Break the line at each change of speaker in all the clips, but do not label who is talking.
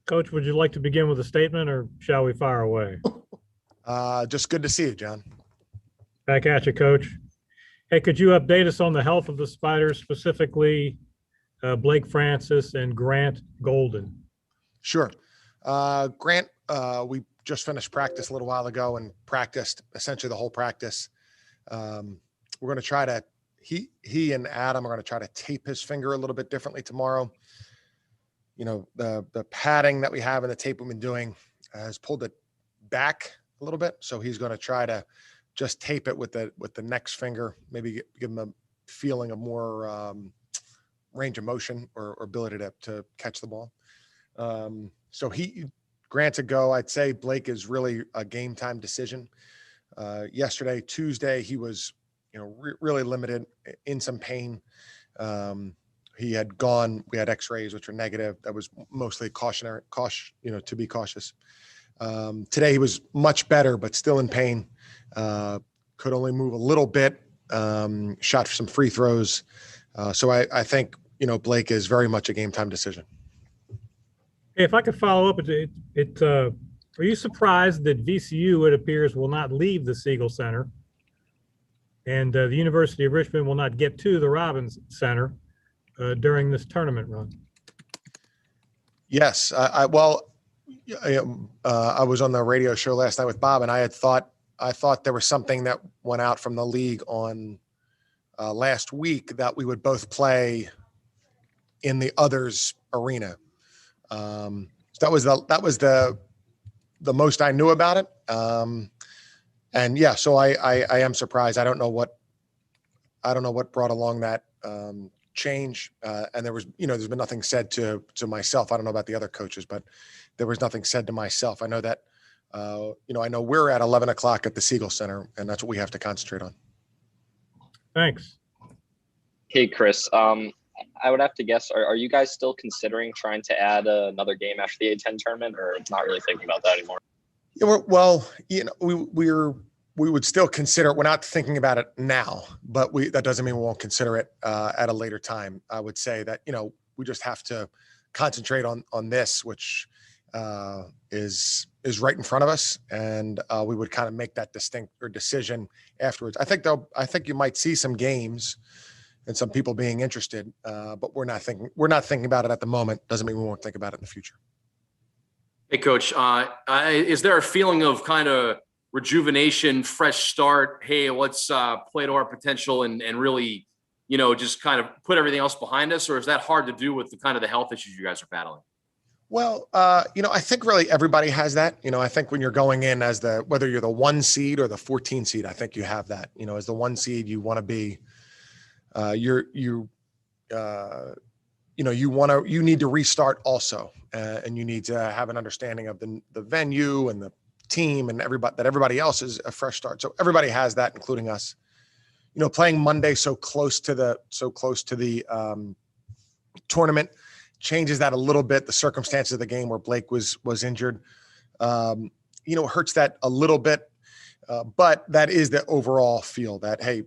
Coach, would you like to begin with a statement or shall we fire away?
Just good to see you, John.
Back at you, Coach. Hey, could you update us on the health of the Spiders, specifically Blake Francis and Grant Golden?
Sure. Grant, we just finished practice a little while ago and practiced essentially the whole practice. We're going to try to, he and Adam are going to try to tape his finger a little bit differently tomorrow. You know, the padding that we have in the tape we've been doing has pulled it back a little bit. So he's going to try to just tape it with the next finger, maybe give him a feeling of more range of motion or ability to catch the ball. So Grant's a go. I'd say Blake is really a game time decision. Yesterday, Tuesday, he was, really limited, in some pain. We had x-rays, which were negative. That was mostly cautionary, to be cautious. Today he was much better, but still in pain. Could only move a little bit, shot for some free throws. So I think, Blake is very much a game time decision.
Hey, if I could follow up, are you surprised that VCU, it appears, will not leave the Siegel Center and the University of Richmond will not get to the Robbins Center during this tournament run?
Yes. I was on the radio show last night with Bob, and I thought there was something that went out from the league on last week that we would both play in the others arena. So that was the most I knew about it. And yeah, so I am surprised. I don't know what brought along that change. And there was, there's been nothing said to myself. I don't know about the other coaches, but there was nothing said to myself. I know that, I know we're at 11 o'clock at the Siegel Center, and that's what we have to concentrate on.
Thanks.
Hey, Chris. I would have to guess, are you guys still considering trying to add another game after the A10 tournament, or not really thinking about that anymore?
Yeah, well, we would still consider it. We're not thinking about it now, but that doesn't mean we won't consider it at a later time. I would say that, we just have to concentrate on this, which is right in front of us. And we would kind of make that decision afterwards. I think you might see some games and some people being interested, but we're not thinking about it at the moment. Doesn't mean we won't think about it in the future.
Hey, Coach, is there a feeling of kind of rejuvenation, fresh start? Hey, let's play to our potential and really, just kind of put everything else behind us? Or is that hard to do with the health issues you guys are battling?
Well, I think really everybody has that. I think when you're going in as whether you're the 1 seed or the 14 seed, I think you have that. As the 1 seed, you want to be, you need to restart also, and you need to have an understanding of the venue and the team and everybody else is a fresh start. So everybody has that, including us. Playing Monday so close to the tournament changes that a little bit. The circumstances of the game where Blake was injured, hurts that a little bit. But that is the overall feel that, hey,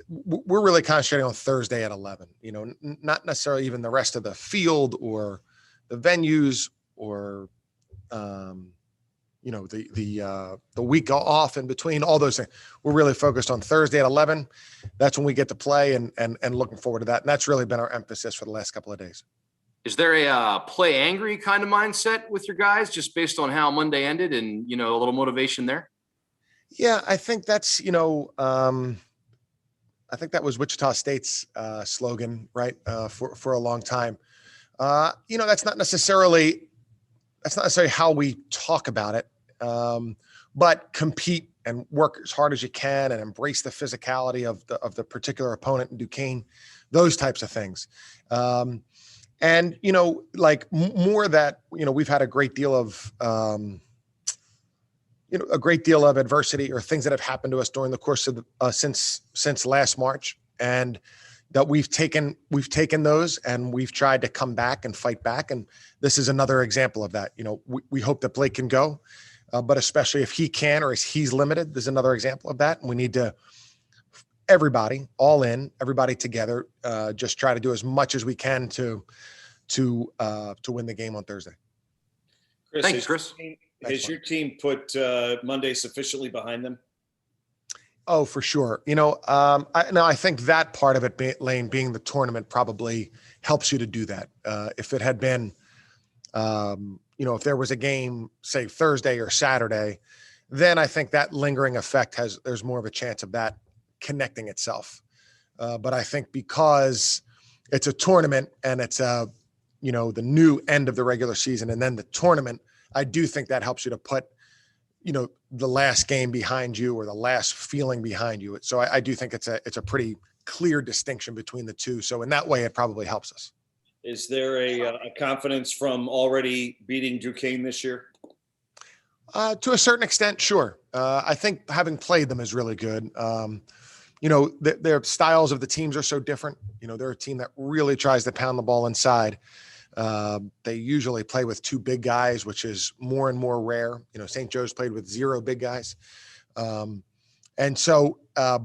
we're really concentrating on Thursday at 11, not necessarily even the rest of the field or the venues or, the week off in between, all those things. We're really focused on Thursday at 11. That's when we get to play and looking forward to that. And that's really been our emphasis for the last couple of days.
Is there a play angry kind of mindset with your guys just based on how Monday ended and, a little motivation there?
Yeah, I think that's, I think that was Wichita State's slogan, right? For a long time. That's not necessarily how we talk about it. But compete and work as hard as you can and embrace the physicality of the particular opponent in Duquesne, those types of things. And, more that, we've had a great deal of, adversity or things that have happened to us during the course of since last March, and that we've taken those and we've tried to come back and fight back. And this is another example of that. We hope that Blake can go, but especially if he can, or if he's limited, there's another example of that. And we need to, everybody all in, everybody together, just try to do as much as we can to win the game on Thursday.
Chris,
Thanks, Chris.
Has your team put Monday sufficiently behind them?
Oh, for sure. I think that part of it, Lane, being the tournament probably helps you to do that. If it had been, if there was a game, say Thursday or Saturday, then I think that lingering effect there's more of a chance of that connecting itself. But I think because it's a tournament and it's the new end of the regular season and then the tournament, I do think that helps you to put, the last game behind you or the last feeling behind you. So I do think it's a pretty clear distinction between the two. So in that way, it probably helps us.
Is there a confidence from already beating Duquesne this year?
To a certain extent, sure. I think having played them is really good. Their styles of the teams are so different. They're a team that really tries to pound the ball inside. They usually play with two big guys, which is more and more rare. St. Joe's played with 0 big guys. But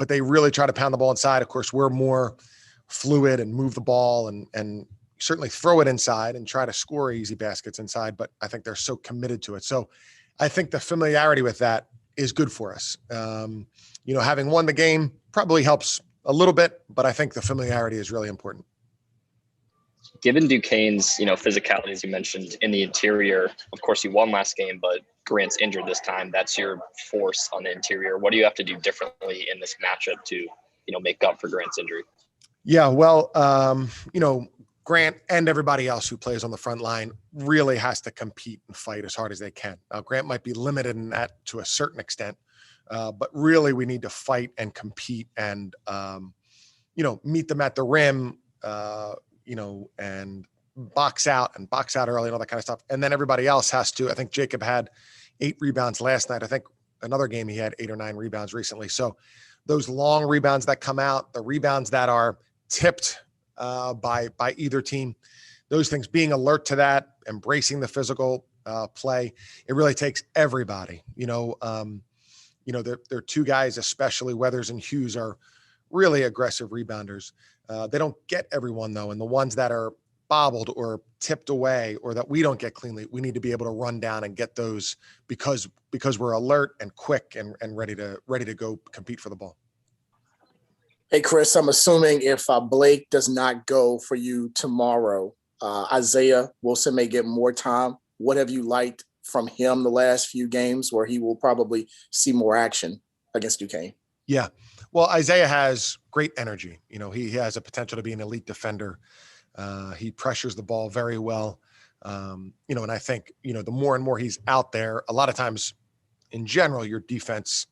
they really try to pound the ball inside. Of course, we're more fluid and move the ball and certainly throw it inside and try to score easy baskets inside. But I think they're so committed to it. So I think the familiarity with that is good for us. Having won the game probably helps a little bit, but I think the familiarity is really important.
Given Duquesne's, physicality, as you mentioned, in the interior, of course you won last game, but Grant's injured this time. That's your force on the interior. What do you have to do differently in this matchup to, make up for Grant's injury?
Yeah, well, Grant and everybody else who plays on the front line really has to compete and fight as hard as they can. Grant might be limited in that to a certain extent, but really we need to fight and compete and, meet them at the rim, and box out early and all that kind of stuff. And then everybody else has to, I think Jacob had 8 rebounds last night. I think another game he had 8 or 9 rebounds recently. So those long rebounds that come out, the rebounds that are tipped by either team, those things, being alert to that, embracing the physical play, it really takes everybody. There are 2 guys, especially Weathers and Hughes, are really aggressive rebounders. They don't get everyone though. And the ones that are bobbled or tipped away or that we don't get cleanly, we need to be able to run down and get those because we're alert and quick and ready to go compete for the ball.
Hey, Chris, I'm assuming if Blake does not go for you tomorrow, Isaiah Wilson may get more time. What have you liked from him the last few games where he will probably see more action against Duquesne? Yeah.
Well, Isaiah has great energy. He has a potential to be an elite defender. He pressures the ball very well. And I think, the more and more he's out there, a lot of times in general, your defense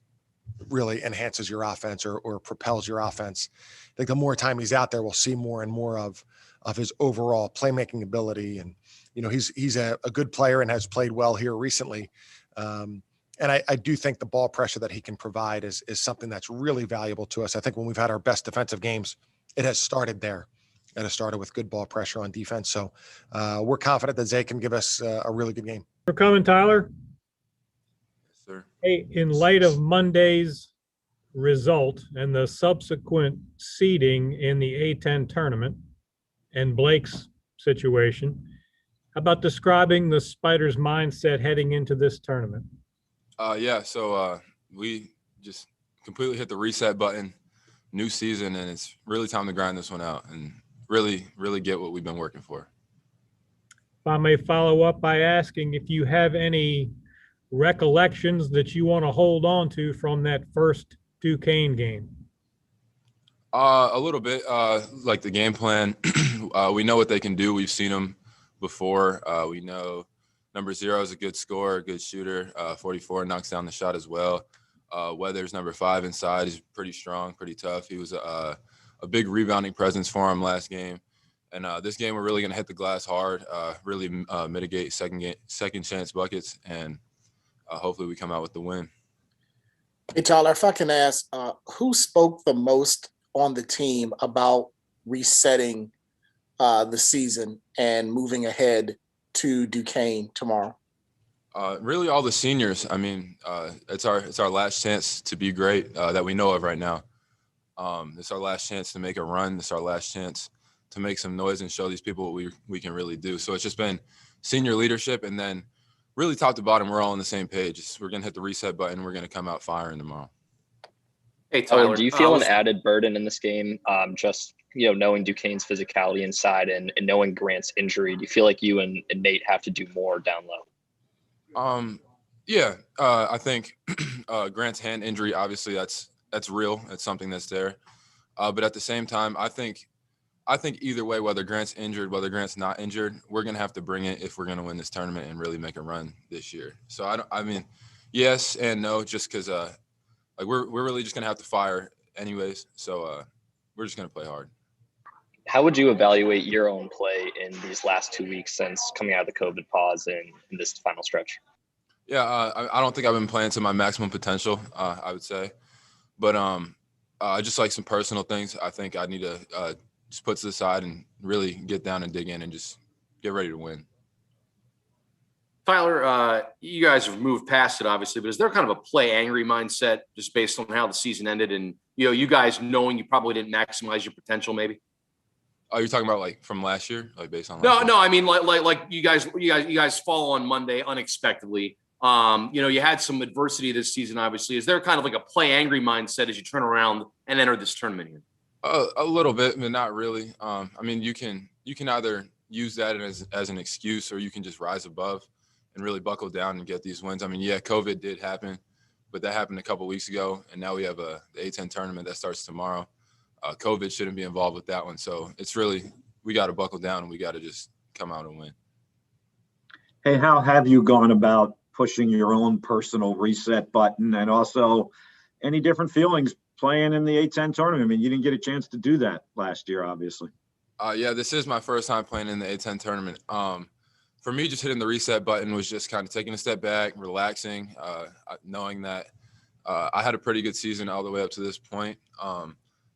really enhances your offense or propels your offense. I think the more time he's out there, we'll see more and more of his overall playmaking ability. And, he's a good player and has played well here recently. And I do think the ball pressure that he can provide is something that's really valuable to us. I think when we've had our best defensive games, it has started there. It has started with good ball pressure on defense. So we're confident that Zay can give us a really good game.
For coming, Tyler.
Yes, sir.
Hey, in light of Monday's result and the subsequent seeding in the A10 tournament and Blake's situation, how about describing the Spiders' mindset heading into this tournament?
So we just completely hit the reset button, new season, and it's really time to grind this one out and really, really get what we've been working for.
If I may follow up by asking if you have any recollections that you want to hold on to from that first Duquesne game.
A little bit, like the game plan. We know what they can do. We've seen them before. We know number 0 is a good scorer, a good shooter. 44 knocks down the shot as well. Weathers, number 5 inside, is pretty strong, pretty tough. He was a big rebounding presence for him last game. And this game, we're really going to hit the glass hard, really mitigate second chance buckets, and hopefully we come out with the win.
Hey, Tyler, if I can ask, who spoke the most on the team about resetting the season and moving ahead to Duquesne tomorrow?
Really all the seniors. I mean, it's our last chance to be great that we know of right now. It's our last chance to make a run. It's our last chance to make some noise and show these people what we can really do. So it's just been senior leadership and then really top to bottom, we're all on the same page. We're going to hit the reset button. We're going to come out firing tomorrow.
Hey, Tyler,
Tyler, do you feel an added burden in this game? Just, knowing Duquesne's physicality inside and knowing Grant's injury, do you feel like you and Nate have to do more down low?
Yeah, I think Grant's hand injury, obviously that's real. It's something that's there. But at the same time, I think either way, whether Grant's injured, whether Grant's not injured, we're going to have to bring it if we're going to win this tournament and really make a run this year. So yes and no, just because we're really just going to have to fire anyways. So we're just going to play hard.
How would you evaluate your own play in these last 2 weeks since coming out of the COVID pause and in this final stretch?
Yeah, I don't think I've been playing to my maximum potential, I would say. But just like some personal things, I think I need to just put to the side and really get down and dig in and just get ready to win.
Tyler, you guys have moved past it, obviously, but is there kind of a play angry mindset just based on how the season ended and, you guys knowing you probably didn't maximize your potential maybe?
Oh, you're talking about like from last year, like based on
No, I mean like you guys fall on Monday unexpectedly. You had some adversity this season, obviously. Is there kind of like a play angry mindset as you turn around and enter this tournament here?
A little bit, but not really. You can either use that as an excuse or you can just rise above and really buckle down and get these wins. Yeah, COVID did happen, but that happened a couple of weeks ago, and now we have the A10 tournament that starts tomorrow. COVID shouldn't be involved with that one, so it's really we got to buckle down and we got to just come out and win.
Hey, how have you gone about pushing your own personal reset button, and also any different feelings playing in the A10 tournament? You didn't get a chance to do that last year, obviously.
Yeah, this is my first time playing in the A10 tournament. For me, just hitting the reset button was just kind of taking a step back, relaxing, knowing that I had a pretty good season all the way up to this point.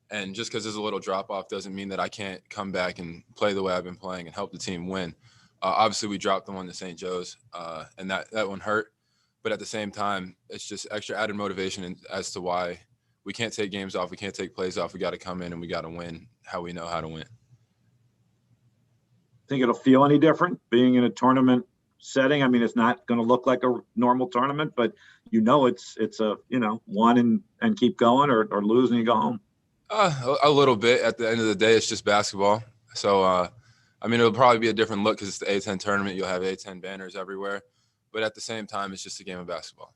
And just because there's a little drop off doesn't mean that I can't come back and play the way I've been playing and help the team win. Obviously, we dropped the one to St. Joe's, and that one hurt. But at the same time, it's just extra added motivation as to why we can't take games off. We can't take plays off. We got to come in and we got to win how we know how to win.
Think it'll feel any different being in a tournament setting? It's not going to look like a normal tournament, but it's a one and keep going or lose and you go home.
A little bit. At the end of the day, it's just basketball. So it'll probably be a different look because it's the A10 tournament. You'll have A10 banners everywhere, but at the same time, it's just a game of basketball.